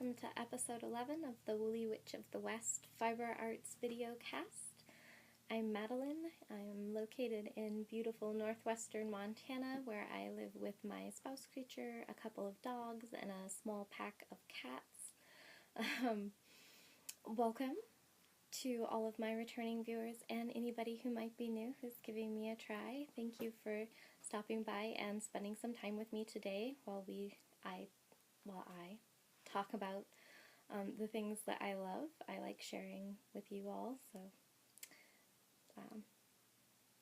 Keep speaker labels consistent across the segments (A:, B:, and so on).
A: welcome to episode 11 of the WoolyWitchotWest Fiber Arts video cast. I'm Madeleine. I'm located in beautiful northwestern Montana, where I live with my spouse creature, a couple of dogs, and a small pack of cats. Welcome to all of my returning viewers and anybody who might be new who's giving me a try. Thank you for stopping by and spending some time with me today while I talk about the things that I love. I like sharing with you all, so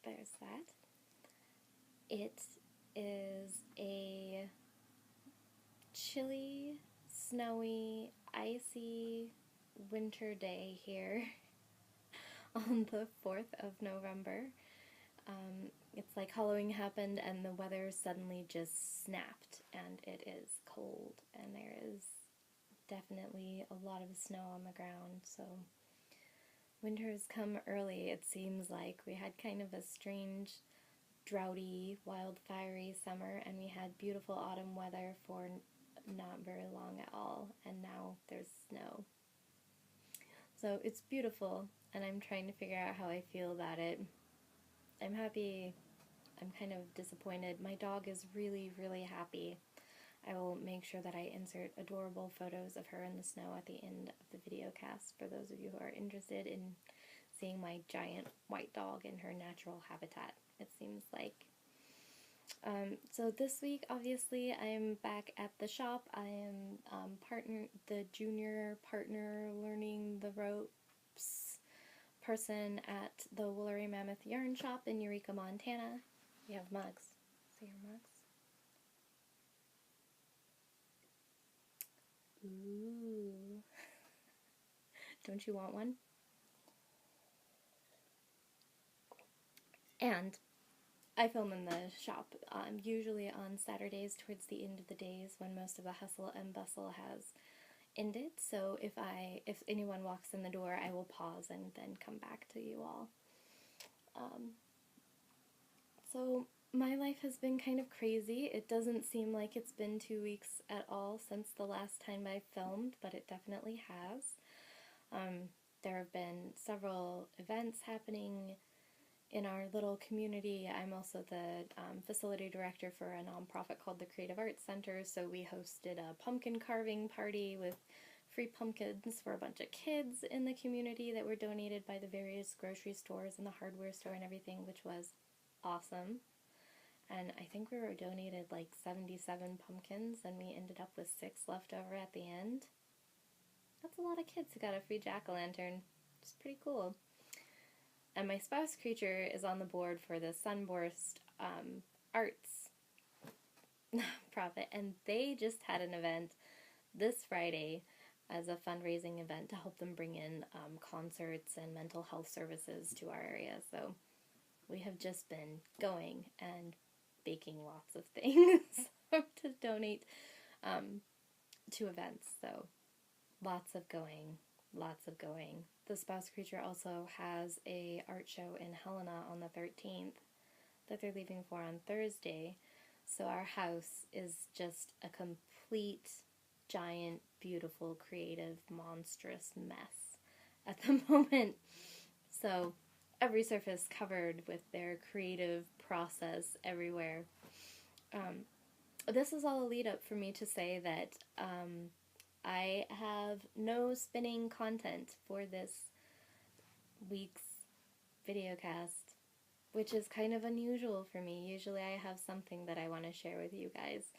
A: there's that. It is a chilly, snowy, icy winter day here on the 4th of November. It's like Halloween happened and the weather suddenly just snapped, and it is cold, and there is definitely a lot of snow on the ground, so winter has come early, it seems like. We had kind of a strange, droughty, wildfiery summer, and we had beautiful autumn weather for not very long at all, and now there's snow. So it's beautiful, and I'm trying to figure out how I feel about it. I'm happy. I'm kind of disappointed. My dog is really, really happy. I will make sure that I insert adorable photos of her in the snow at the end of the video cast for those of you who are interested in seeing my giant white dog in her natural habitat, it seems like. So this week, obviously, I'm back at the shop. I am the junior partner learning the ropes person at the Woollery Mammoth Yarn Shop in Eureka, Montana. We have mugs. See your mugs? Ooh. Don't you want one? And I film in the shop, usually on Saturdays towards the end of the days when most of the hustle and bustle has ended. So if anyone walks in the door, I will pause and then come back to you all. So my life has been kind of crazy. It doesn't seem like it's been 2 weeks at all since the last time I filmed, but it definitely has. There have been several events happening in our little community. I'm also the facility director for a nonprofit called the Creative Arts Center, so we hosted a pumpkin carving party with free pumpkins for a bunch of kids in the community that were donated by the various grocery stores and the hardware store and everything, which was awesome. And I think we were donated like 77 pumpkins, and we ended up with 6 left over at the end. That's a lot of kids who got a free jack-o'-lantern. It's pretty cool. And my spouse creature is on the board for the Sunburst Arts nonprofit, and they just had an event this Friday as a fundraising event to help them bring in concerts and mental health services to our area. So we have just been going and baking lots of things to donate to events. So lots of going. The spouse creature also has a art show in Helena on the 13th that they're leaving for on Thursday. So our house is just a complete, giant, beautiful, creative, monstrous mess at the moment. So every surface covered with their creative process everywhere. This is all a lead up for me to say that I have no spinning content for this week's video cast, which is kind of unusual for me. Usually I have something that I want to share with you guys.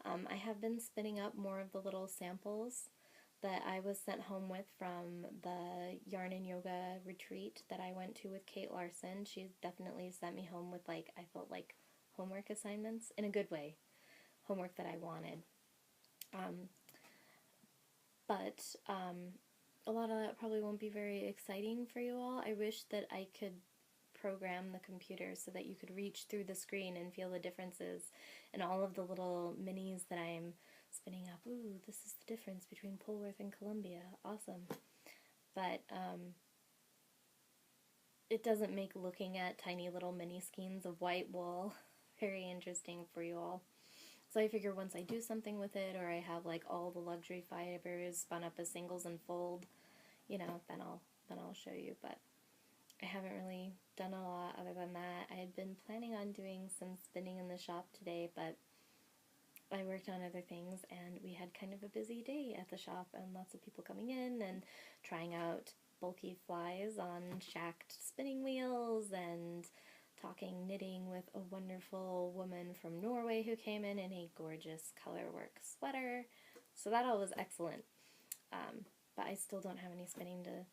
A: I have been spinning up more of the little samples that I was sent home with from the Yarn and Yoga retreat that I went to with Kate Larson. She definitely sent me home with, like, I felt like homework assignments, in a good way. Homework that I wanted. But a lot of that probably won't be very exciting for you all. I wish that I could program the computer so that you could reach through the screen and feel the differences in all of the little minis that I'm spinning up. Ooh, this is the difference between Polworth and Columbia. Awesome. But it doesn't make looking at tiny little mini skeins of Whitewall very interesting for you all. So I figure once I do something with it, or I have like all the luxury fibers spun up as singles and fold, you know, then I'll show you. But I haven't really done a lot other than that. I had been planning on doing some spinning in the shop today, but I worked on other things, and we had kind of a busy day at the shop, and lots of people coming in and trying out bulky flies on shacked spinning wheels, and talking knitting with a wonderful woman from Norway who came in a gorgeous colorwork sweater. So that all was excellent. But I still don't have any spinning to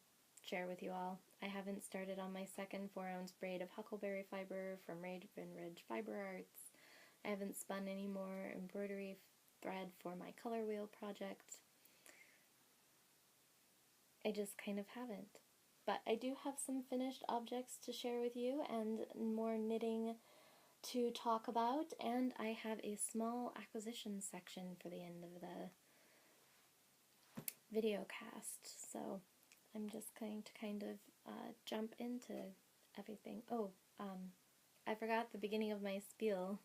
A: share with you all. I haven't started on my second 4-ounce braid of huckleberry fiber from Raven Ridge Fiber Arts. I haven't spun any more embroidery thread for my color wheel project. I just kind of haven't. But I do have some finished objects to share with you and more knitting to talk about, and I have a small acquisition section for the end of the video cast. So I'm just going to kind of jump into everything. Oh, I forgot the beginning of my spiel.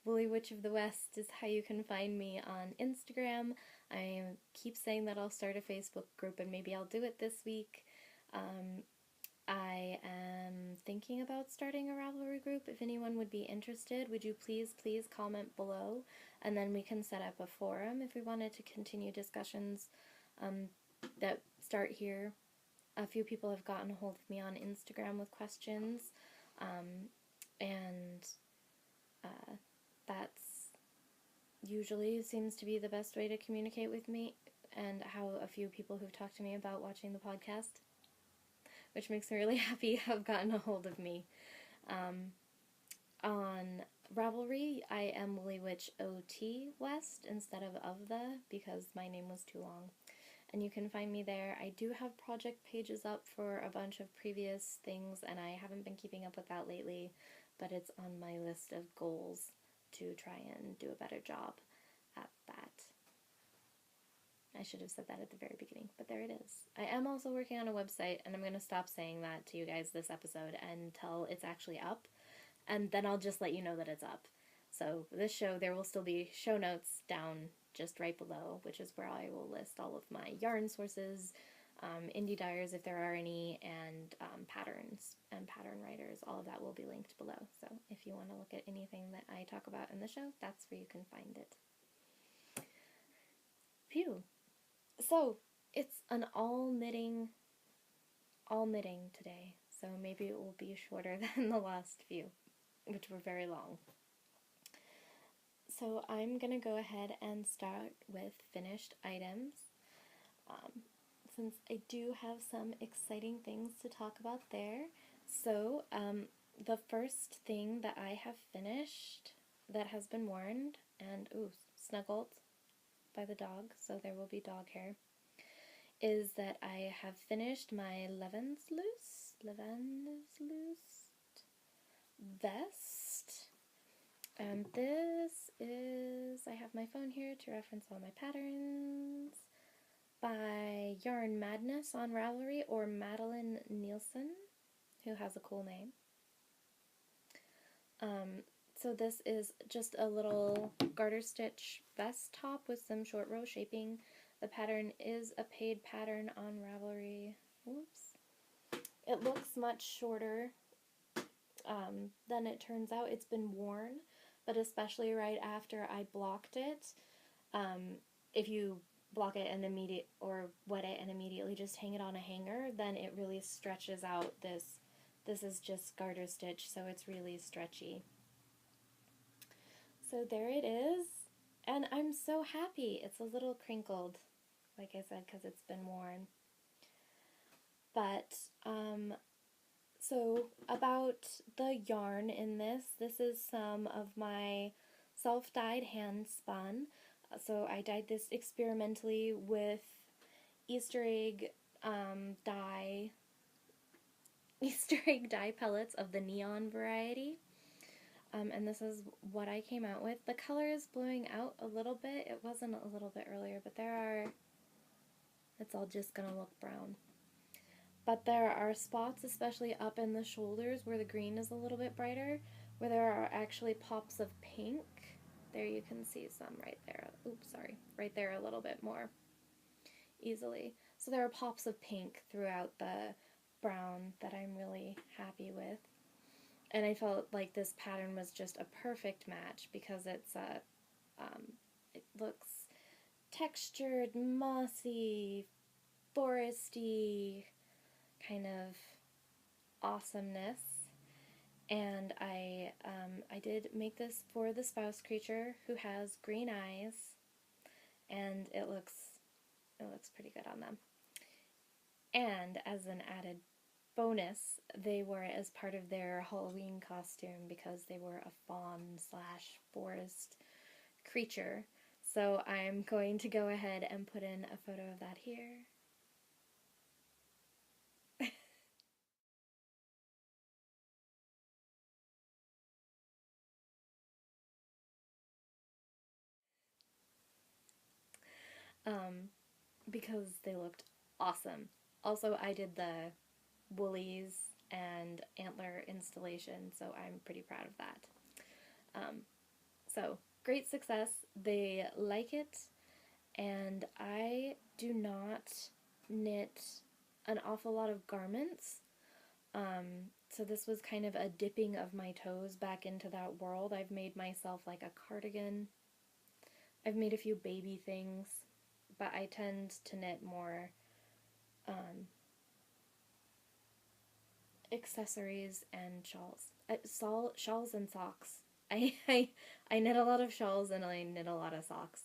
A: WoolyWitchotWest is how you can find me on Instagram. I keep saying that I'll start a Facebook group, and maybe I'll do it this week. I am thinking about starting a Ravelry group. If anyone would be interested, would you please comment below, and then we can set up a forum if we wanted to continue discussions that start here. A few people have gotten a hold of me on Instagram with questions, and that's usually seems to be the best way to communicate with me, and how a few people who've talked to me about watching the podcast, which makes me really happy, have gotten a hold of me. On Ravelry, I am WoolyWitchotWest instead of the, because my name was too long. And you can find me there. I do have project pages up for a bunch of previous things, and I haven't been keeping up with that lately, but it's on my list of goals to try and do a better job at that. I should have said that at the very beginning, but there it is. I am also working on a website, and I'm going to stop saying that to you guys this episode until it's actually up, and then I'll just let you know that it's up. So this show, there will still be show notes down just right below, which is where I will list all of my yarn sources, indie dyers if there are any, and patterns and pattern writers. All of that will be linked below. So if you want to look at anything that I talk about in the show, that's where you can find it. Phew. So it's an all knitting today. So maybe it will be shorter than the last few, which were very long. So I'm going to go ahead and start with finished items, since I do have some exciting things to talk about there. So the first thing that I have finished that has been worn and snuggled by the dog, so there will be dog hair, is that I have finished my Levnadslust vest. And this is, I have my phone here to reference all my patterns, by Yarn Madness on Ravelry, or Madeleine Nilsson, who has a cool name. So this is just a little garter stitch vest top with some short row shaping. The pattern is a paid pattern on Ravelry. Oops. It looks much shorter than it turns out. It's been worn, but especially right after I blocked it, if you block it and wet it and immediately just hang it on a hanger, then it really stretches out this. This is just garter stitch, so it's really stretchy. So there it is, and I'm so happy. It's a little crinkled, like I said, because it's been worn. But, so about the yarn in this is some of my self-dyed hand spun. So I dyed this experimentally with Easter egg dye pellets of the neon variety. And this is what I came out with. The color is blowing out a little bit. It wasn't a little bit earlier, but it's all just gonna look brown. But there are spots, especially up in the shoulders where the green is a little bit brighter, where there are actually pops of pink. There you can see some right there. Oops, sorry. Right there a little bit more easily. So there are pops of pink throughout the brown that I'm really happy with. And I felt like this pattern was just a perfect match because it looks textured, mossy, foresty, kind of awesomeness. And I did make this for the spouse creature who has green eyes, and it looks pretty good on them. And as an added bonus, they wore it as part of their Halloween costume because they were a fawn slash forest creature. So I'm going to go ahead and put in a photo of that here. Because they looked awesome. Also, I did the woolies and antler installation, so I'm pretty proud of that. So, great success. They like it, and I do not knit an awful lot of garments. So this was kind of a dipping of my toes back into that world. I've made myself like a cardigan. I've made a few baby things, but I tend to knit more accessories and shawls. Shawls and socks. I knit a lot of shawls and I knit a lot of socks,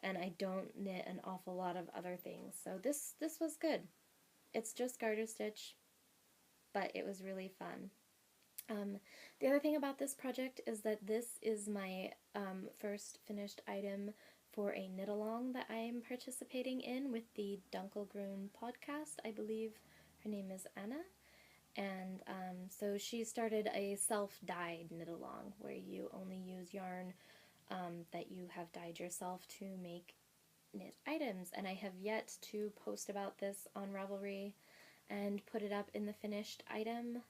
A: and I don't knit an awful lot of other things. So this was good. It's just garter stitch, but it was really fun. The other thing about this project is that this is my first finished item for a knit-along that I am participating in with the Dunkelgrün podcast. I believe her name is Anna. And so she started a self-dyed knit-along where you only use yarn that you have dyed yourself to make knit items. And I have yet to post about this on Ravelry and put it up in the finished item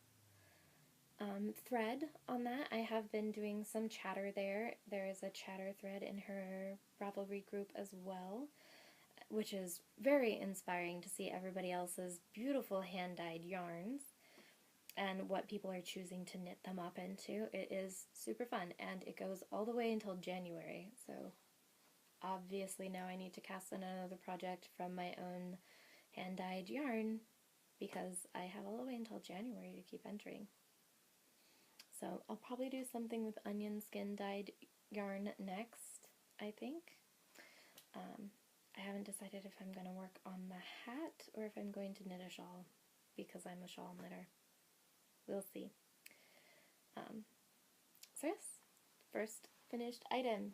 A: thread on that. I have been doing some chatter there. There is a chatter thread in her Ravelry group as well, which is very inspiring to see everybody else's beautiful hand-dyed yarns and what people are choosing to knit them up into. It is super fun, and it goes all the way until January, so obviously now I need to cast in another project from my own hand-dyed yarn because I have all the way until January to keep entering. So I'll probably do something with onion skin dyed yarn next, I think. I haven't decided if I'm going to work on the hat or if I'm going to knit a shawl because I'm a shawl knitter. We'll see. So yes, first finished item.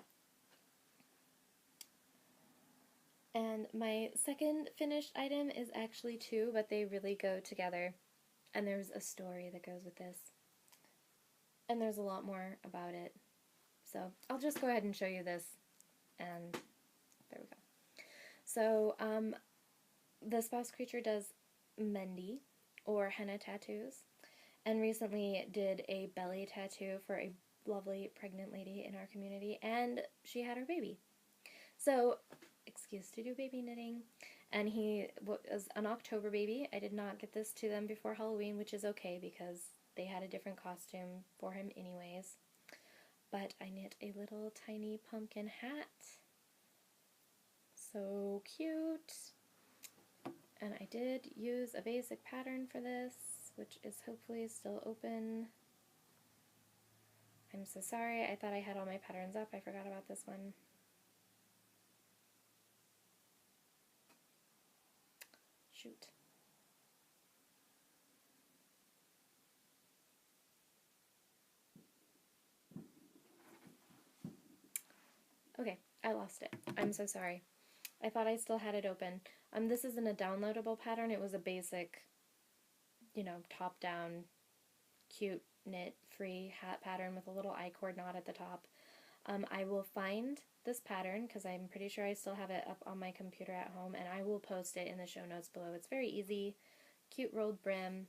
A: And my second finished item is actually two, but they really go together. And there's a story that goes with this. And there's a lot more about it. So I'll just go ahead and show you this. And there we go. So the spouse creature does mehndi, or henna tattoos, and recently did a belly tattoo for a lovely pregnant lady in our community, and she had her baby. So, excuse to do baby knitting, and he was an October baby. I did not get this to them before Halloween, which is okay because they had a different costume for him anyways. But I knit a little tiny pumpkin hat. So cute. And I did use a basic pattern for this, which is hopefully still open. I'm so sorry, I thought I had all my patterns up. I forgot about this one. Shoot. Okay, I lost it. I'm so sorry. I thought I still had it open. This isn't a downloadable pattern. It was a basic, top-down, cute, knit, free hat pattern with a little I-cord knot at the top. I will find this pattern because I'm pretty sure I still have it up on my computer at home, and I will post it in the show notes below. It's very easy, cute rolled brim,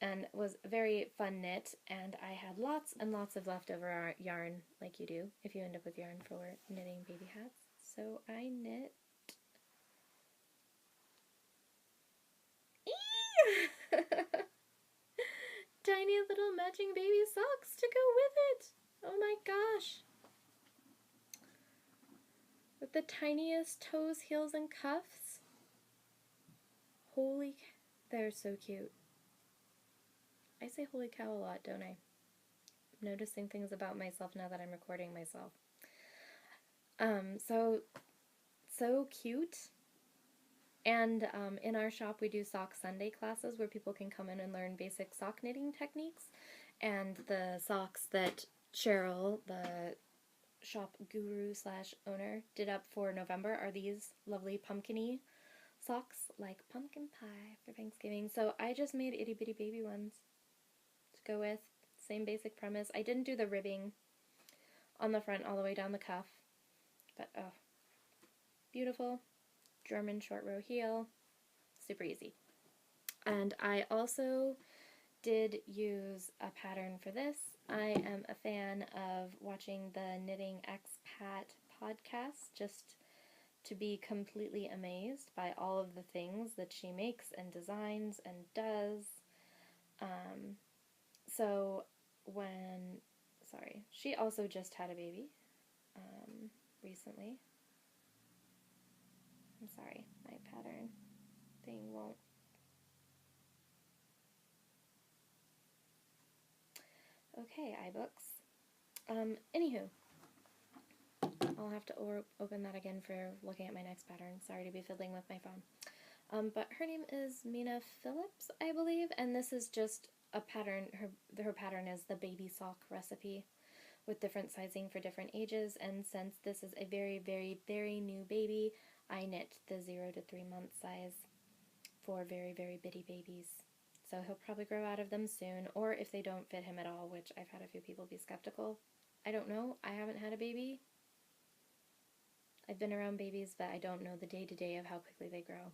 A: and was a very fun knit, and I had lots and lots of leftover yarn, like you do if you end up with yarn for knitting baby hats. So I knit tiny little matching baby socks to go with it. Oh my gosh. With the tiniest toes, heels, and cuffs. Holy, they're so cute. I say holy cow a lot, don't I? I'm noticing things about myself now that I'm recording myself. So cute. And in our shop we do Sock Sunday classes where people can come in and learn basic sock knitting techniques. And the socks that Cheryl, the shop guru / owner, did up for November are these lovely pumpkin-y socks, like pumpkin pie for Thanksgiving. So I just made itty bitty baby ones to go with. Same basic premise. I didn't do the ribbing on the front all the way down the cuff, but oh, beautiful. German short row heel, super easy. And I also did use a pattern for this. I am a fan of watching the Knitting Expat podcast just to be completely amazed by all of the things that she makes and designs and does. She also just had a baby recently. I'm sorry, my pattern thing won't. Okay, iBooks. Anywho, I'll have to open that again for looking at my next pattern. Sorry to be fiddling with my phone. But her name is Mina Phillips, I believe, and this is just a pattern. Her pattern is the baby sock recipe with different sizing for different ages, and since this is a very, very, very new baby, I knit the 0 to 3 month size for very, very bitty babies. So he'll probably grow out of them soon, or if they don't fit him at all, which I've had a few people be skeptical. I don't know. I haven't had a baby. I've been around babies, but I don't know the day-to-day of how quickly they grow.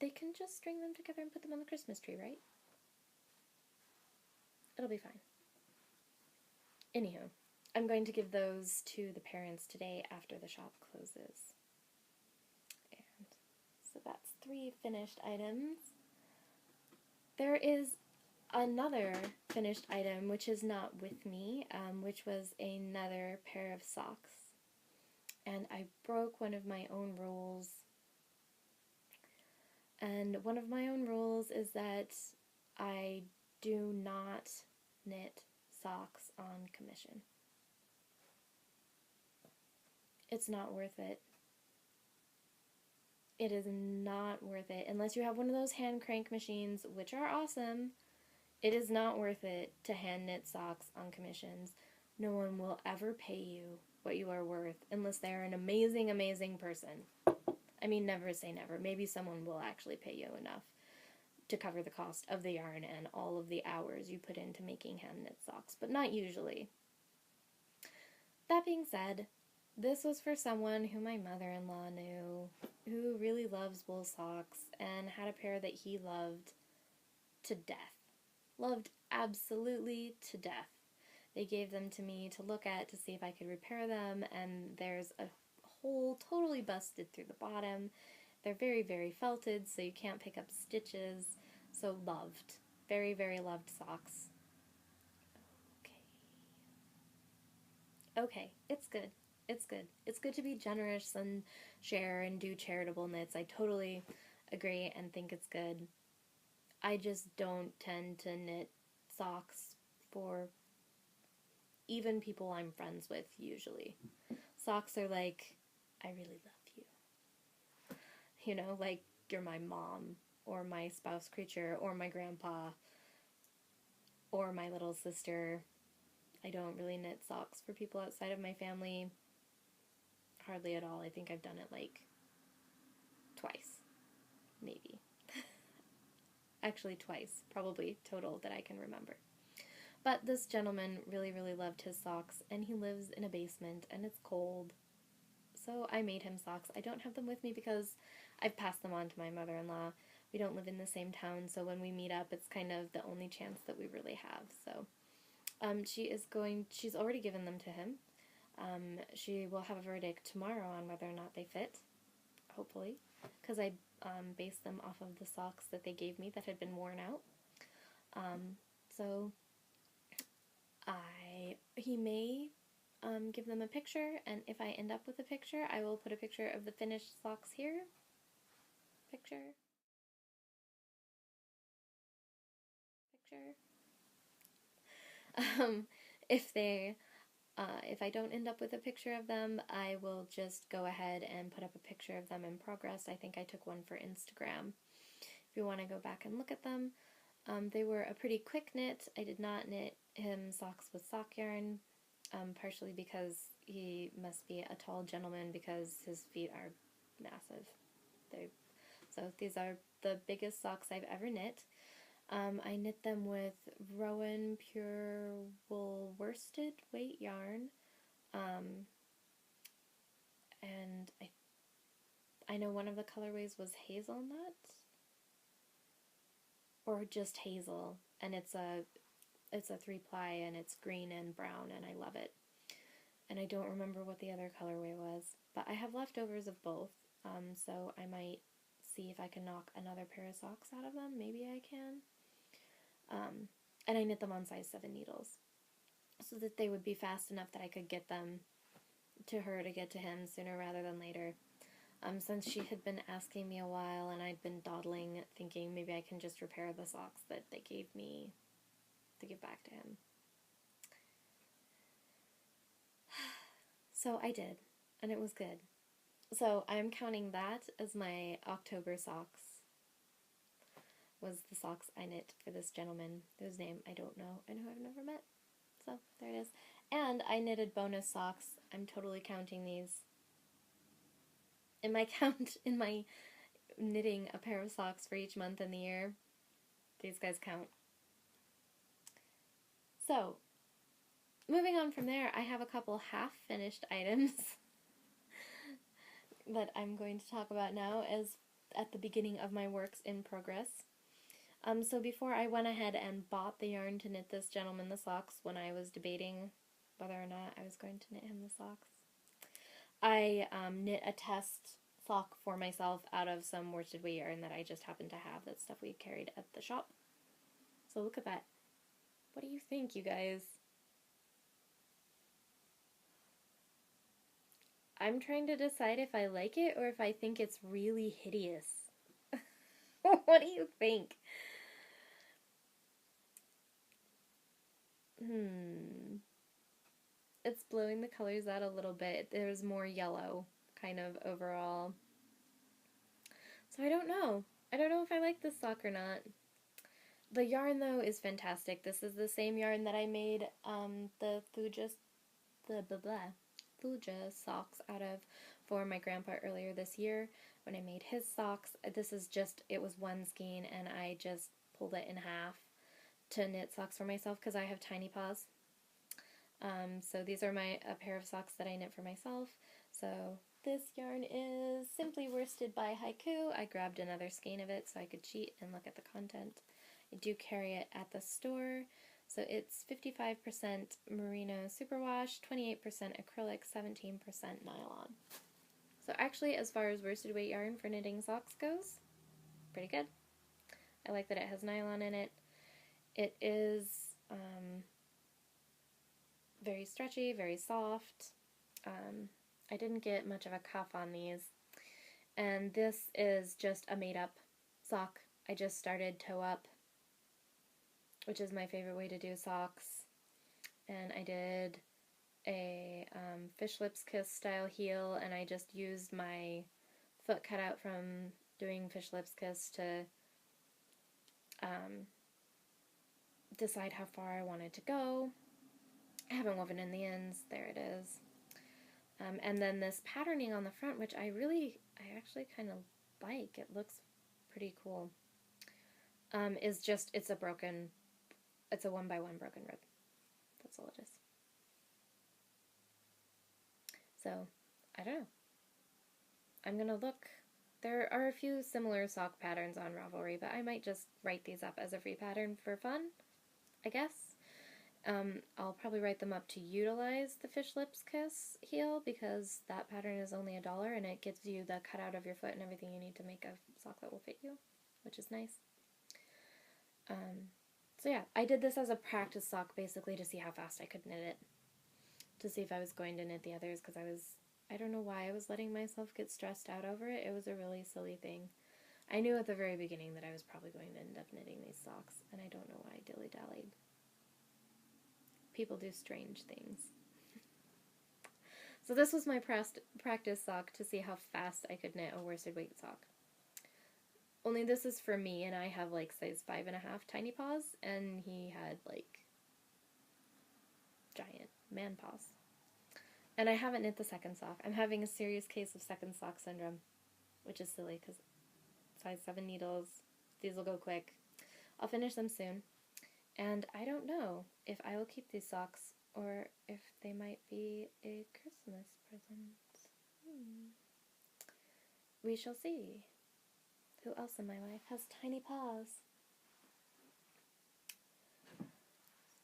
A: They can just string them together and put them on the Christmas tree, right? It'll be fine. Anywho, I'm going to give those to the parents today after the shop closes. And so that's 3 finished items. There is another finished item which is not with me, which was another pair of socks. And I broke one of my own rules. And one of my own rules is that I do not knit socks on commission. It's not worth it. It is not worth it. Unless you have one of those hand crank machines, which are awesome, it is not worth it to hand knit socks on commissions. No one will ever pay you what you are worth unless they're an amazing, amazing person. I mean, never say never. Maybe someone will actually pay you enough to cover the cost of the yarn and all of the hours you put into making hand knit socks, but not usually. That being said, this was for someone who my mother-in-law knew, who really loves wool socks, and had a pair that he loved to death. Loved absolutely to death. They gave them to me to look at to see if I could repair them, and there's a hole totally busted through the bottom. They're very, very felted, so you can't pick up stitches. So loved. Very, very loved socks. Okay, it's good. It's good. It's good to be generous and share and do charitable knits. I totally agree and think it's good. I just don't tend to knit socks for even people I'm friends with, usually. Socks are like, I really love you. You know, like you're my mom, or my spouse creature, or my grandpa, or my little sister. I don't really knit socks for people outside of my family. Hardly at all. I think I've done it like twice, maybe. Actually twice, probably total that I can remember. But this gentleman really, really loved his socks, and he lives in a basement, and it's cold. So I made him socks. I don't have them with me because I've passed them on to my mother-in-law, we don't live in the same town, so when we meet up, it's kind of the only chance that we really have. So she's already given them to him. She will have a verdict tomorrow on whether or not they fit, hopefully, because I based them off of the socks that they gave me that had been worn out. So he may give them a picture, and if I end up with a picture, I will put a picture of the finished socks here. Picture. If I don't end up with a picture of them, I will just go ahead and put up a picture of them in progress. I think I took one for Instagram. If you want to go back and look at them, they were a pretty quick knit. I did not knit him socks with sock yarn, partially because he must be a tall gentleman because his feet are massive. So these are the biggest socks I've ever knit. I knit them with Rowan Pure Wool Worsted Weight yarn, and I know one of the colorways was hazelnut, or just hazel, and it's a 3-ply, and it's green and brown, and I love it. And I don't remember what the other colorway was, but I have leftovers of both, so I might see if I can knock another pair of socks out of them. Maybe I can. And I knit them on size 7 needles, so that they would be fast enough that I could get them to her to get to him sooner rather than later. Since she had been asking me a while, and I'd been dawdling, thinking maybe I can just repair the socks that they gave me to give back to him. So I did, and it was good. So I'm counting that as my October socks. Was the socks I knit for this gentleman, whose name I don't know and who I've never met. So there it is. And I knitted bonus socks. I'm totally counting these. In my knitting a pair of socks for each month in the year, these guys count. So, moving on from there, I have a couple half-finished items that I'm going to talk about now as at the beginning of my works in progress. So before I went ahead and bought the yarn to knit this gentleman the socks, when I was debating whether or not I was going to knit him the socks, I knit a test sock for myself out of some worsted weight yarn that I just happened to have. That's stuff we carried at the shop. So look at that. What do you think, you guys? I'm trying to decide if I like it or if I think it's really hideous. What do you think? It's blowing the colors out a little bit. There's more yellow kind of overall. So I don't know. I don't know if I like this sock or not. The yarn though is fantastic. This is the same yarn that I made the Thuja socks out of for my grandpa earlier this year when I made his socks. This is just, it was one skein and I just pulled it in half to knit socks for myself because I have tiny paws. So these are a pair of socks that I knit for myself. So this yarn is Simply Worsted by Haiku. I grabbed another skein of it so I could cheat and look at the content. I do carry it at the store. So it's 55% merino superwash, 28% acrylic, 17% nylon. So actually, as far as worsted weight yarn for knitting socks goes, pretty good. I like that it has nylon in it. It is very stretchy, very soft. I didn't get much of a cuff on these. And this is just a made-up sock. I just started toe up, which is my favorite way to do socks. And I did a fish lips kiss style heel, and I just used my foot cut out from doing fish lips kiss to decide how far I wanted to go. I haven't woven in the ends. There it is. And then this patterning on the front, which I actually kind of like. It looks pretty cool. Is just, it's a 1x1 broken rib. That's all it is. So, I don't know. I'm going to look There are a few similar sock patterns on Ravelry, but I might just write these up as a free pattern for fun, I guess. I'll probably write them up to utilize the Fish Lips Kiss heel, because that pattern is only $1 and it gives you the cutout of your foot and everything you need to make a sock that will fit you, which is nice. So yeah, I did this as a practice sock basically to see how fast I could knit it, to see if I was going to knit the others, because I don't know why I was letting myself get stressed out over it. It was a really silly thing. I knew at the very beginning that I was probably going to end up knitting these socks, and I don't know why I dilly-dallied. People do strange things. So this was my practice sock to see how fast I could knit a worsted weight sock. Only this is for me, and I have like size 5.5 tiny paws, and he had like giant man paws. And I haven't knit the second sock. I'm having a serious case of second sock syndrome, which is silly because size 7 needles, these will go quick. I'll finish them soon. And I don't know if I will keep these socks or if they might be a Christmas present. We shall see. Who else in my life has tiny paws?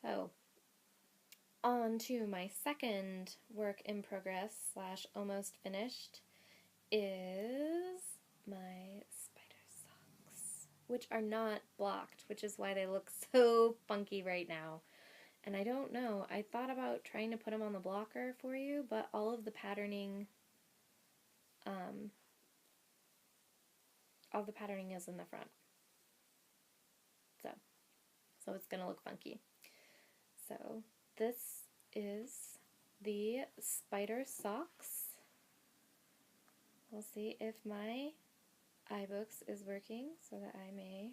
A: So, on to my second work in progress / almost finished is my spider socks, which are not blocked, which is why they look so funky right now. And I don't know, I thought about trying to put them on the blocker for you, but all of the patterning is in the front. So it's gonna look funky. So this is the spider socks. We'll see if my iBooks is working so that I may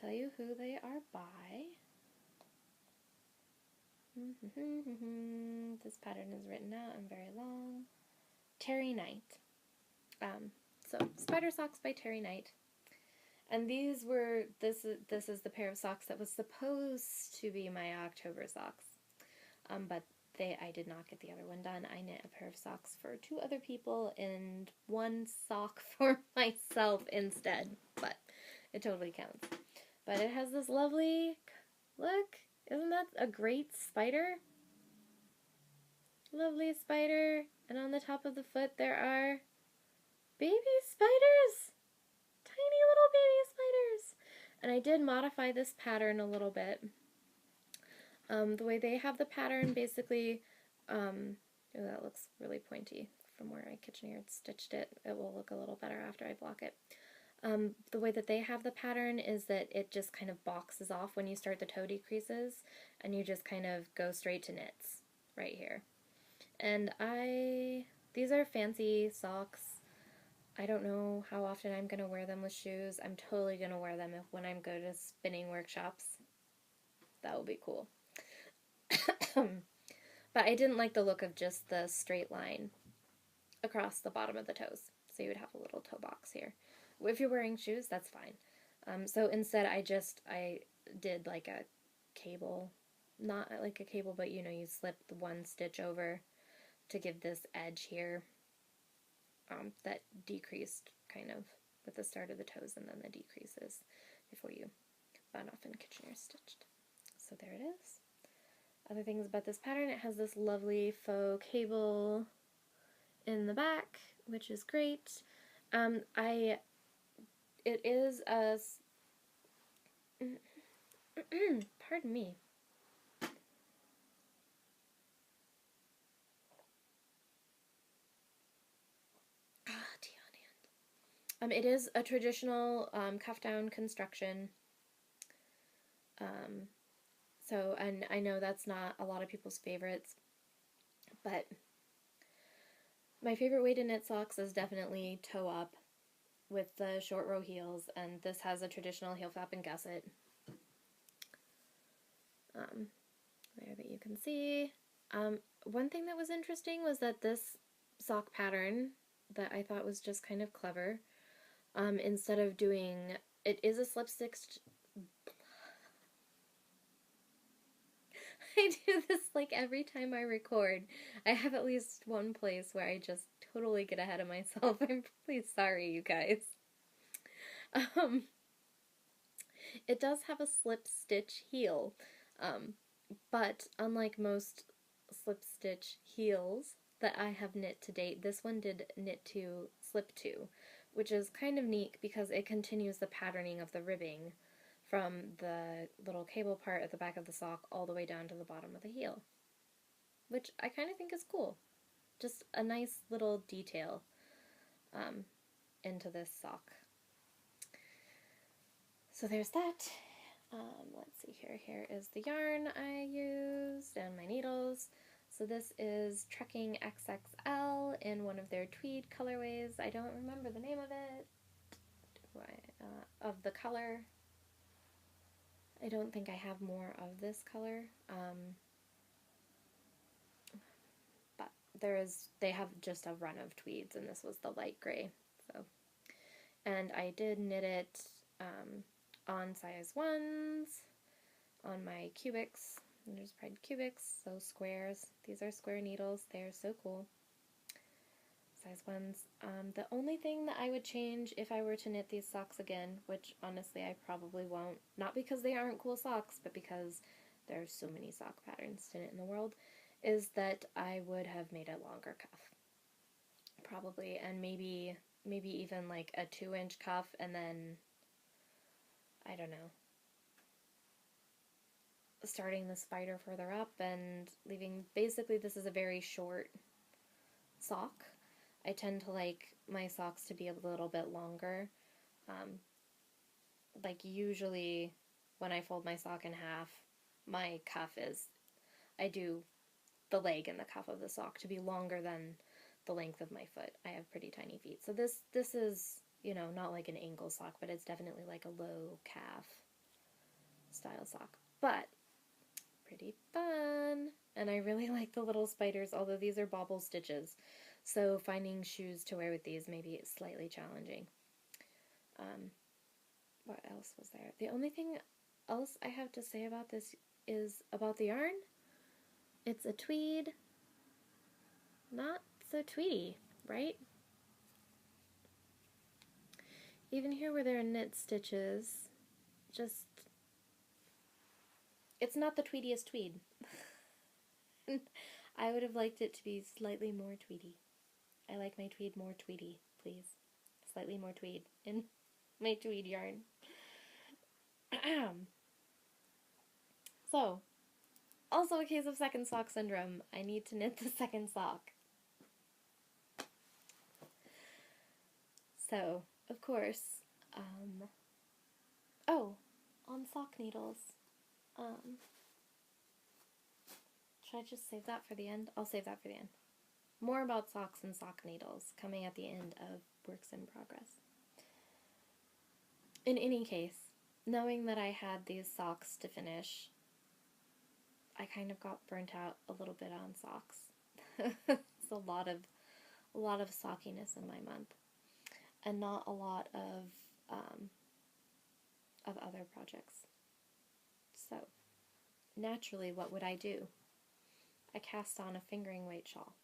A: tell you who they are by. This pattern is written out and very long. Terry Knight. So spider socks by Terry Knight. And these were, this is the pair of socks that was supposed to be my October socks. But I did not get the other one done. I knit a pair of socks for 2 other people and 1 sock for myself instead. But it totally counts. But it has this lovely, look, isn't that a great spider? Lovely spider. And on the top of the foot there are baby spiders. Tiny little baby spiders. And I did modify this pattern a little bit. The way they have the pattern, basically, oh, that looks really pointy from where I Kitchener stitched it. It will look a little better after I block it. The way that they have the pattern is that it just kind of boxes off when you start the toe decreases, and you just kind of go straight to knits right here. And these are fancy socks. I don't know how often I'm going to wear them with shoes. I'm totally going to wear them when I go to spinning workshops. That will be cool. But I didn't like the look of just the straight line across the bottom of the toes. So you would have a little toe box here. If you're wearing shoes, that's fine. So instead I did like a cable, not like a cable, but you know, you slip the one stitch over to give this edge here. That decreased kind of with the start of the toes and then the decreases before you bun off and Kitchener stitched. So there it is. Other things about this pattern, it has this lovely faux cable in the back, which is great. It is a pardon me. It is a traditional cuff down construction. So, and I know that's not a lot of people's favorites, but my favorite way to knit socks is definitely toe up with the short row heels, and this has a traditional heel flap and gusset. There that you can see. One thing that was interesting was that this sock pattern that I thought was just kind of clever, instead of doing, it is a slip stitched. I do this like every time I record. I have at least one place where I just totally get ahead of myself. I'm really sorry, you guys. It does have a slip stitch heel, but unlike most slip stitch heels that I have knit to date, this one did knit to slip to, which is kind of neat because it continues the patterning of the ribbing from the little cable part at the back of the sock all the way down to the bottom of the heel, which I kind of think is cool. Just a nice little detail into this sock. So there's that. Let's see here. Here is the yarn I used and my needles. So this is Trekking XXL in one of their tweed colorways. I don't remember the name of it. Of the color. I don't think I have more of this color. But they have just a run of tweeds, and this was the light gray. So, and I did knit it on size 1s, on my cubics. And there's Pride cubics, so squares. These are square needles. They're so cool. Size 1s. The only thing that I would change if I were to knit these socks again, which honestly I probably won't, not because they aren't cool socks, but because there are so many sock patterns to knit in the world, is that I would have made a longer cuff. Probably, and maybe even like a 2-inch cuff, and then, I don't know, starting the spider further up and leaving, basically this is a very short sock. I tend to like my socks to be a little bit longer. Like usually when I fold my sock in half, my cuff is, I do the leg and the cuff of the sock to be longer than the length of my foot. I have pretty tiny feet. So this is, you know, not like an ankle sock, but it's definitely like a low calf style sock. But pretty fun. And I really like the little spiders, although these are bobble stitches. So finding shoes to wear with these may be slightly challenging. What else was there? The only thing else I have to say about this is about the yarn. It's a tweed. Not so tweedy, right? Even here where there are knit stitches, just, it's not the tweediest tweed. I would have liked it to be slightly more tweedy. I like my tweed more tweedy, please. Slightly more tweed in my tweed yarn. So, also a case of second sock syndrome. I need to knit the second sock. So, of course, on sock needles, should I just save that for the end? I'll save that for the end. More about socks and sock needles coming at the end of Works in Progress. In any case, knowing that I had these socks to finish, I kind of got burnt out a little bit on socks. It's a lot of sockiness in my month, and not a lot of other projects. So, naturally, what would I do? I cast on a fingering weight shawl.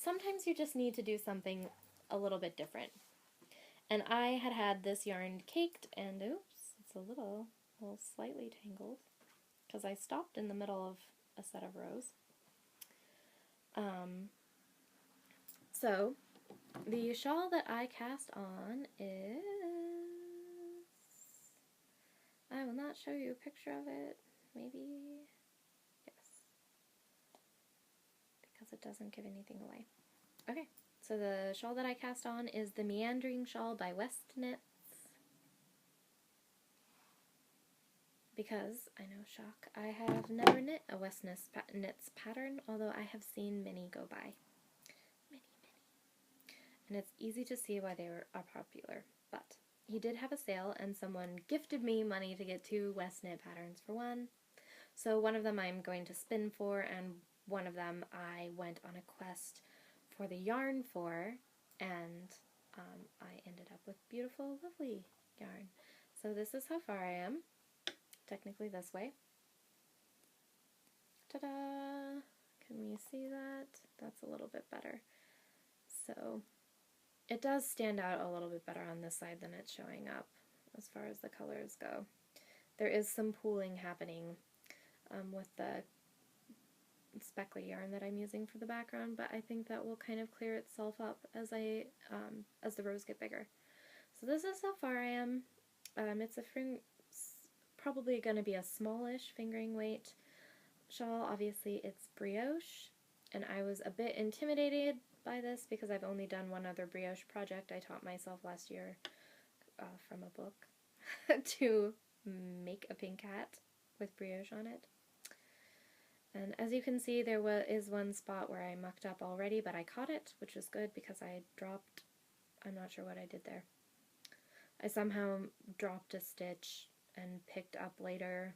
A: Sometimes you just need to do something a little bit different. And I had this yarn caked, and oops, it's a little slightly tangled, because I stopped in the middle of a set of rows. So, the shawl that I cast on is, I will not show you a picture of it, maybe, yes, because it doesn't give anything away. Okay, so the shawl that I cast on is the Meandering shawl by West Knits. Because, I know, shock, I have never knit a West Knits pattern, although I have seen many go by. Many. And it's easy to see why they are popular. But he did have a sale, and someone gifted me money to get 2 West Knit patterns for one. So one of them I'm going to spin for, and one of them I went on a quest for the yarn for, and I ended up with beautiful, lovely yarn. So this is how far I am. Technically this way. Ta-da! Can we see that? That's a little bit better. So it does stand out a little bit better on this side than it's showing up as far as the colors go. There is some pooling happening with the speckly yarn that I'm using for the background, but I think that will kind of clear itself up as as the rows get bigger. So this is how far I am. It's probably going to be a smallish fingering weight shawl. Obviously it's brioche, and I was a bit intimidated by this because I've only done one other brioche project. I taught myself last year from a book to make a pink hat with brioche on it. And as you can see, there is one spot where I mucked up already, but I caught it, which was good because I dropped, I'm not sure what I did there. I somehow dropped a stitch and picked up later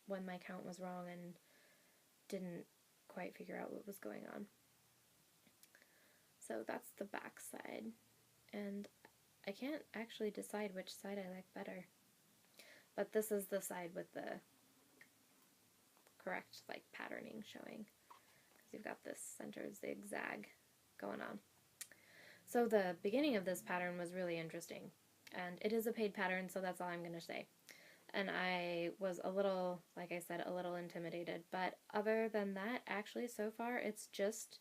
A: when my count was wrong and didn't quite figure out what was going on. So that's the back side, and I can't actually decide which side I like better, but this is the side with the correct like patterning showing, because you've got this center zigzag going on. So the beginning of this pattern was really interesting, and it is a paid pattern, so that's all I'm going to say. And I was a little, like I said, a little intimidated, but other than that, actually so far it's just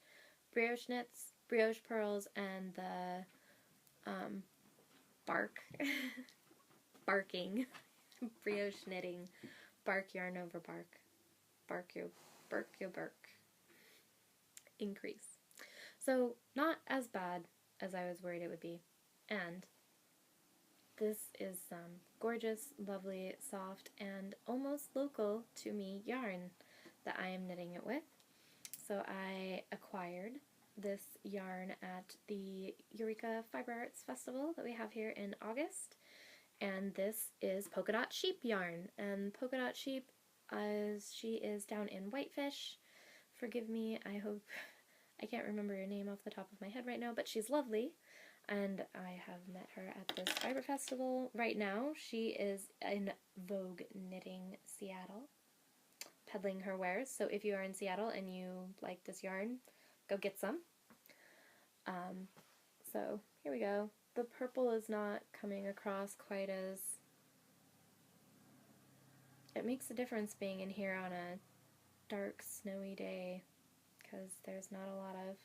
A: brioche knits, brioche purls, and the barking, brioche knitting, bark yarn over bark, bark your bark, increase. So not as bad as I was worried it would be, and this is some gorgeous, lovely, soft, and almost local to me yarn that I am knitting it with. So I acquired this yarn at the Eureka Fiber Arts Festival that we have here in August, and this is Polka Dot Sheep yarn. And Polka Dot Sheep, she is down in Whitefish. Forgive me, I hope I can't remember your name off the top of my head right now, but she's lovely, and I have met her at this fiber festival. Right now she is in Vogue Knitting Seattle, peddling her wares, so if you are in Seattle and you like this yarn, go get some. So here we go. The purple is not coming across quite as... It makes a difference being in here on a dark, snowy day, because there's not a lot of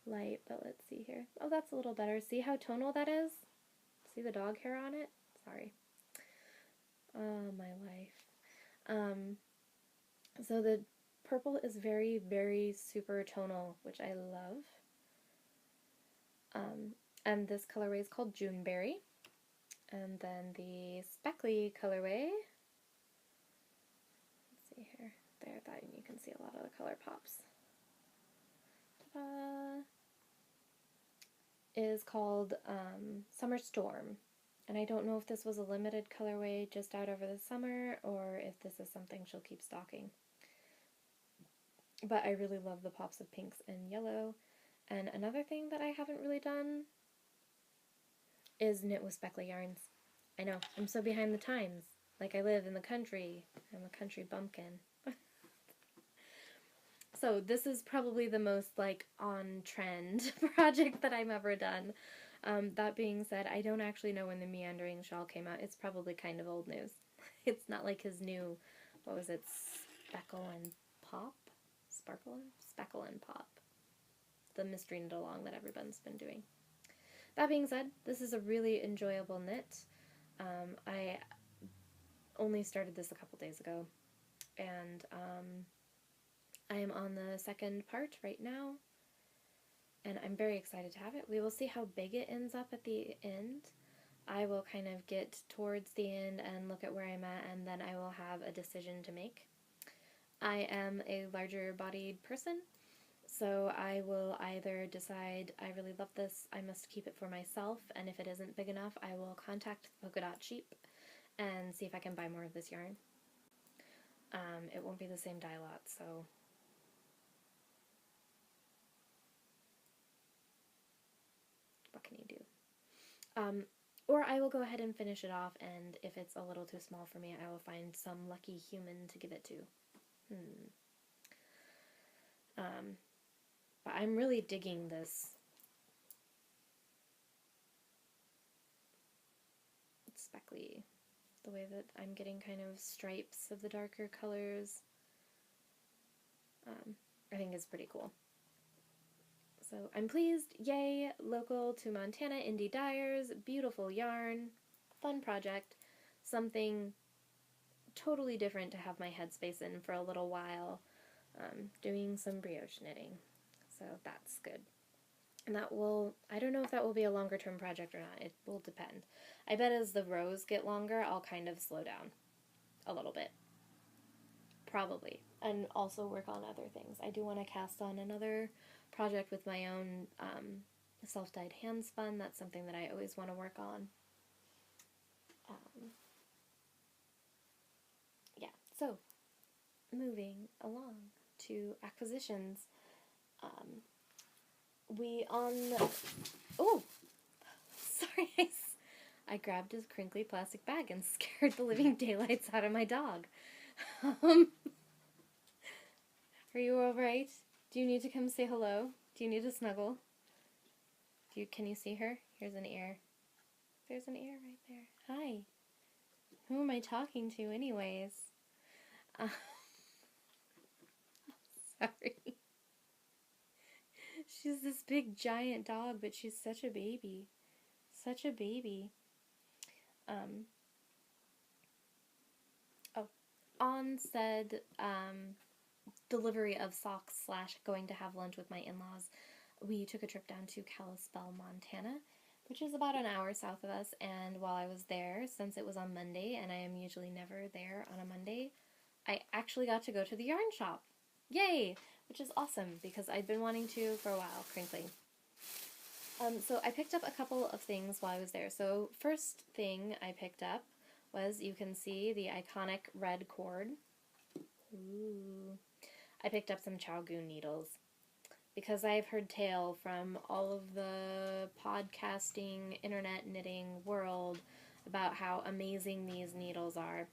A: light, but let's see here. Oh, that's a little better. See how tonal that is? See the dog hair on it? Sorry. Oh, my life. So the purple is very, very super tonal, which I love. And this colorway is called Juneberry. And then the speckly colorway, let's see here, there, that you can see a lot of the color pops. Ta-da! Is called Summer Storm. And I don't know if this was a limited colorway just out over the summer, or if this is something she'll keep stocking. But I really love the pops of pinks and yellow. And another thing that I haven't really done is knit with speckly yarns. I know, I'm so behind the times. Like, I live in the country. I'm a country bumpkin. So this is probably the most, like, on-trend project that I've ever done. That being said, I don't actually know when the Meandering shawl came out. It's probably kind of old news. It's not like his new, what was it, Speckle and Pop? Speckle and Pop. The mystery knit along that everyone's been doing. That being said, this is a really enjoyable knit. I only started this a couple days ago, and I am on the second part right now, and I'm very excited to have it. We will see how big it ends up at the end. I will kind of get towards the end and look at where I'm at, and then I will have a decision to make. I am a larger bodied person, so I will either decide I really love this, I must keep it for myself, and if it isn't big enough, I will contact Polka Dot Sheep and see if I can buy more of this yarn. It won't be the same dye lot, so what can you do? Or I will go ahead and finish it off, and if it's a little too small for me, I will find some lucky human to give it to. But I'm really digging this speckly, the way that I'm getting kind of stripes of the darker colors. I think is pretty cool. So I'm pleased. Yay, local to Montana indie dyers, beautiful yarn, fun project, something totally different to have my headspace in for a little while, doing some brioche knitting. So that's good. And that will, I don't know if that will be a longer term project or not. It will depend. I bet as the rows get longer, I'll kind of slow down a little bit. Probably. And also work on other things. I do want to cast on another project with my own self-dyed hand spun. That's something that I always want to work on. Yeah, so moving along to acquisitions. Oh, sorry, I grabbed his crinkly plastic bag and scared the living daylights out of my dog. Are you alright? Do you need to come say hello? Do you need to snuggle? Can you see her? Here's an ear. There's an ear right there. Hi. Who am I talking to anyways? Sorry. She's this big giant dog, but she's such a baby. Such a baby. On said delivery of socks / going to have lunch with my in-laws, we took a trip down to Kalispell, Montana, which is about an hour south of us, and while I was there, since it was on Monday, and I am usually never there on a Monday, I actually got to go to the yarn shop. Yay! Which is awesome, because I'd been wanting to for a while, crinkly. So I picked up a couple of things while I was there. So first thing I picked up was, you can see the iconic red cord. Ooh. I picked up some Chowgoo needles because I've heard tale from all of the podcasting, internet knitting world about how amazing these needles are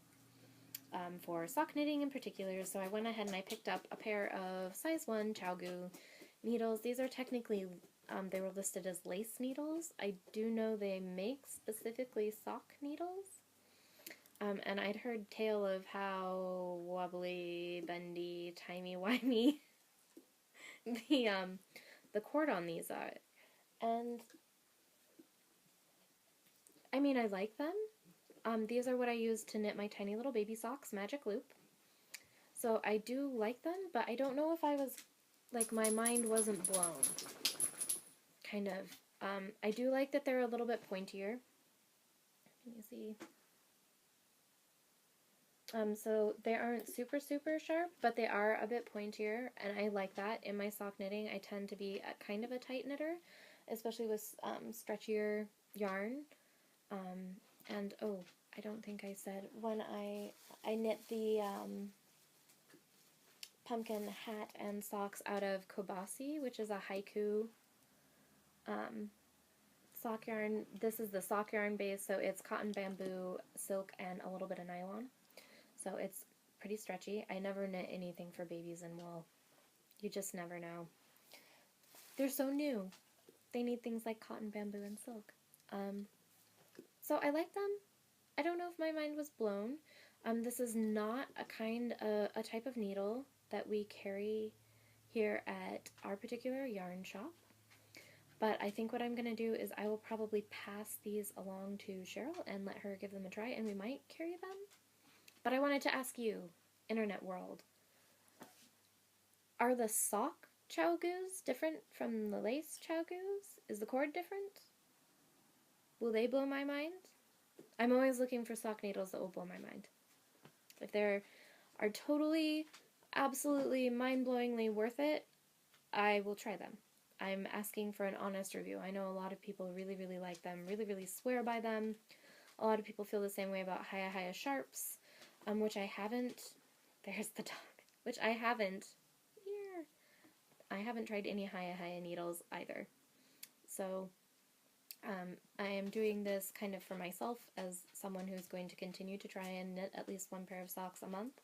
A: for sock knitting in particular. So I went ahead and I picked up a pair of size 1 Chowgoo needles. These are technically, they were listed as lace needles. I do know they make specifically sock needles. And I'd heard tale of how wobbly, bendy, timey-wimey the cord on these are. And, I mean, I like them. These are what I use to knit my tiny little baby socks, Magic Loop. So I do like them, but I don't know if I was, like, my mind wasn't blown. Kind of. I do like that they're a little bit pointier. Let me see. So they aren't super, super sharp, but they are a bit pointier, and I like that. In my sock knitting, I tend to be kind of a tight knitter, especially with stretchier yarn. And, oh, I don't think I said, when I knit the pumpkin hat and socks out of Kobasi, which is a haiku sock yarn. This is the sock yarn base, so it's cotton, bamboo, silk, and a little bit of nylon. So it's pretty stretchy. I never knit anything for babies in wool. You just never know. They're so new. They need things like cotton, bamboo, and silk. So I like them. I don't know if my mind was blown. This is not a type of needle that we carry here at our particular yarn shop. But I think what I'm going to do is I will probably pass these along to Cheryl and let her give them a try, and we might carry them. But I wanted to ask you, internet world, are the sock Chowgoos different from the lace Chowgoos? Is the cord different? Will they blow my mind? I'm always looking for sock needles that will blow my mind. If they are totally, absolutely, mind-blowingly worth it, I will try them. I'm asking for an honest review. I know a lot of people really, really like them, really, really swear by them. A lot of people feel the same way about Hiya Sharps, which I haven't. There's the dog. Which I haven't. Here. I haven't tried any Hiya needles either. So, I am doing this kind of for myself as someone who's going to continue to try and knit at least one pair of socks a month.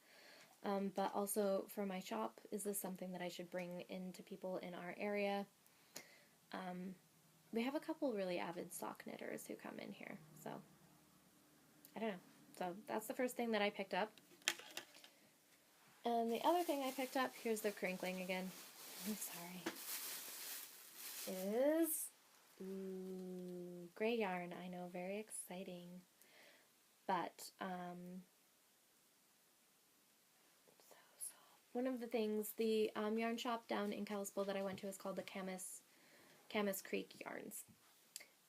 A: but also for my shop, is this something that I should bring into people in our area? We have a couple really avid sock knitters who come in here, so I don't know. So that's the first thing that I picked up. And the other thing I picked up, here's the crinkling again, I'm sorry, is gray yarn. I know, very exciting. But one of the things, the yarn shop down in Kalispell that I went to is called the Camas Creek Yarns.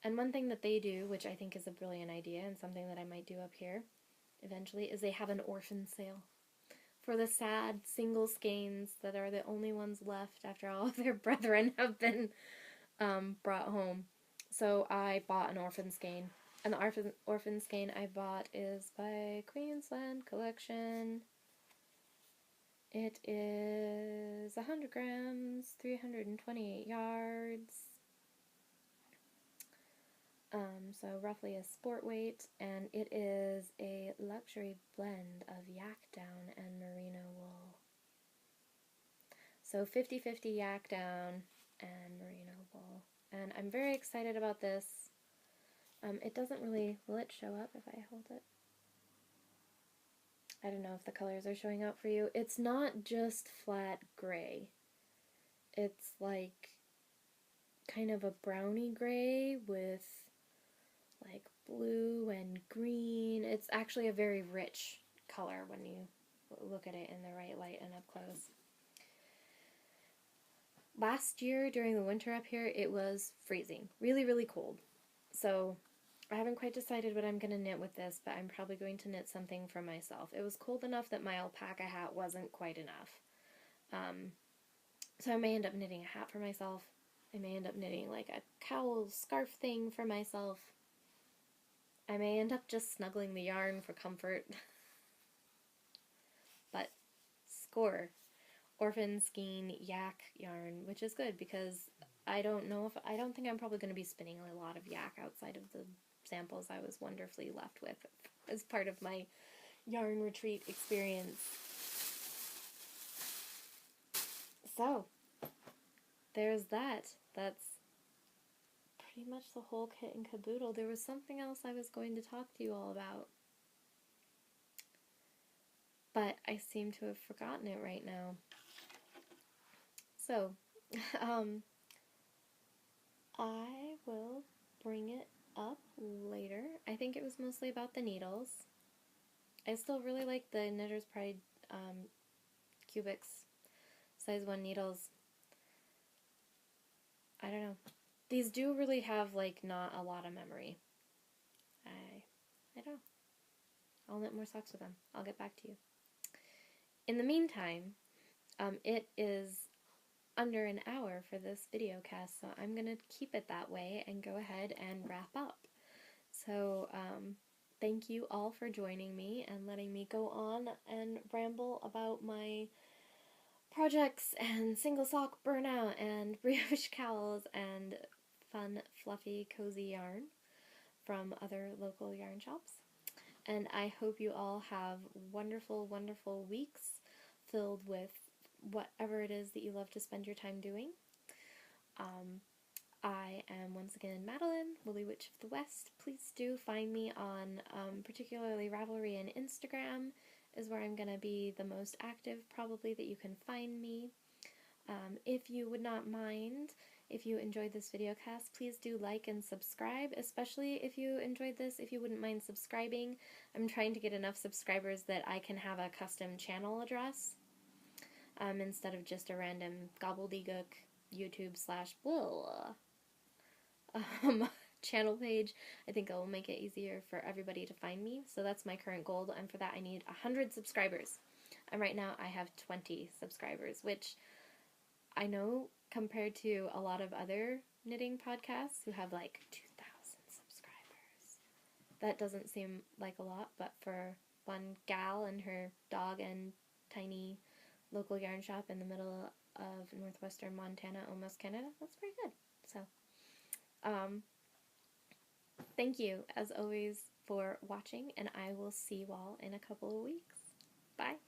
A: And one thing that they do, which I think is a brilliant idea and something that I might do up here eventually, is they have an orphan sale for the sad single skeins that are the only ones left after all of their brethren have been brought home. So I bought an orphan skein. And the orphan skein I bought is by Queensland Collection. It is 100 grams, 328 yards. So roughly a sport weight, and it is a luxury blend of yak down and merino wool. So 50-50 yak down and merino wool. And I'm very excited about this. It doesn't really, will it show up if I hold it? I don't know if the colors are showing out for you. It's not just flat gray. It's like kind of a browny gray with like blue and green. It's actually a very rich color when you look at it in the right light and up close. Last year during the winter up here, it was freezing. Really, really cold. So I haven't quite decided what I'm going to knit with this, but I'm probably going to knit something for myself. It was cold enough that my alpaca hat wasn't quite enough. So I may end up knitting a hat for myself. I may end up knitting like a cowl scarf thing for myself. I may end up just snuggling the yarn for comfort. But score. Orphan skein yak yarn, which is good because I don't think I'm probably going to be spinning a lot of yak outside of the samples I was wonderfully left with as part of my yarn retreat experience. So, there's that. That's pretty much the whole kit and caboodle. There was something else I was going to talk to you all about, but I seem to have forgotten it right now. So, I will bring it up later. I think it was mostly about the needles. I still really like the Knitter's Pride Cubics size 1 needles. I don't know. These do really have like not a lot of memory. I don't know. I'll knit more socks with them. I'll get back to you. In the meantime, it is under an hour for this video cast, so I'm going to keep it that way and go ahead and wrap up. So, thank you all for joining me and letting me go on and ramble about my projects and single sock burnout and brioche cowls and fun, fluffy, cozy yarn from other local yarn shops. And I hope you all have wonderful, wonderful weeks filled with whatever it is that you love to spend your time doing. I am once again Madeleine, WoolyWitchotWest. Please do find me on particularly Ravelry and Instagram is where I'm going to be the most active probably that you can find me. If you would not mind, if you enjoyed this video cast, please do like and subscribe, especially if you enjoyed this, if you wouldn't mind subscribing. I'm trying to get enough subscribers that I can have a custom channel address instead of just a random gobbledygook YouTube/blah channel page. I think it will make it easier for everybody to find me. So that's my current goal, and for that I need 100 subscribers. And right now I have 20 subscribers, which I know compared to a lot of other knitting podcasts who have like 2,000 subscribers, that doesn't seem like a lot, but for one gal and her dog and tiny local yarn shop in the middle of northwestern Montana, almost Canada, that's pretty good. So, thank you, as always, for watching, and I will see you all in a couple of weeks. Bye!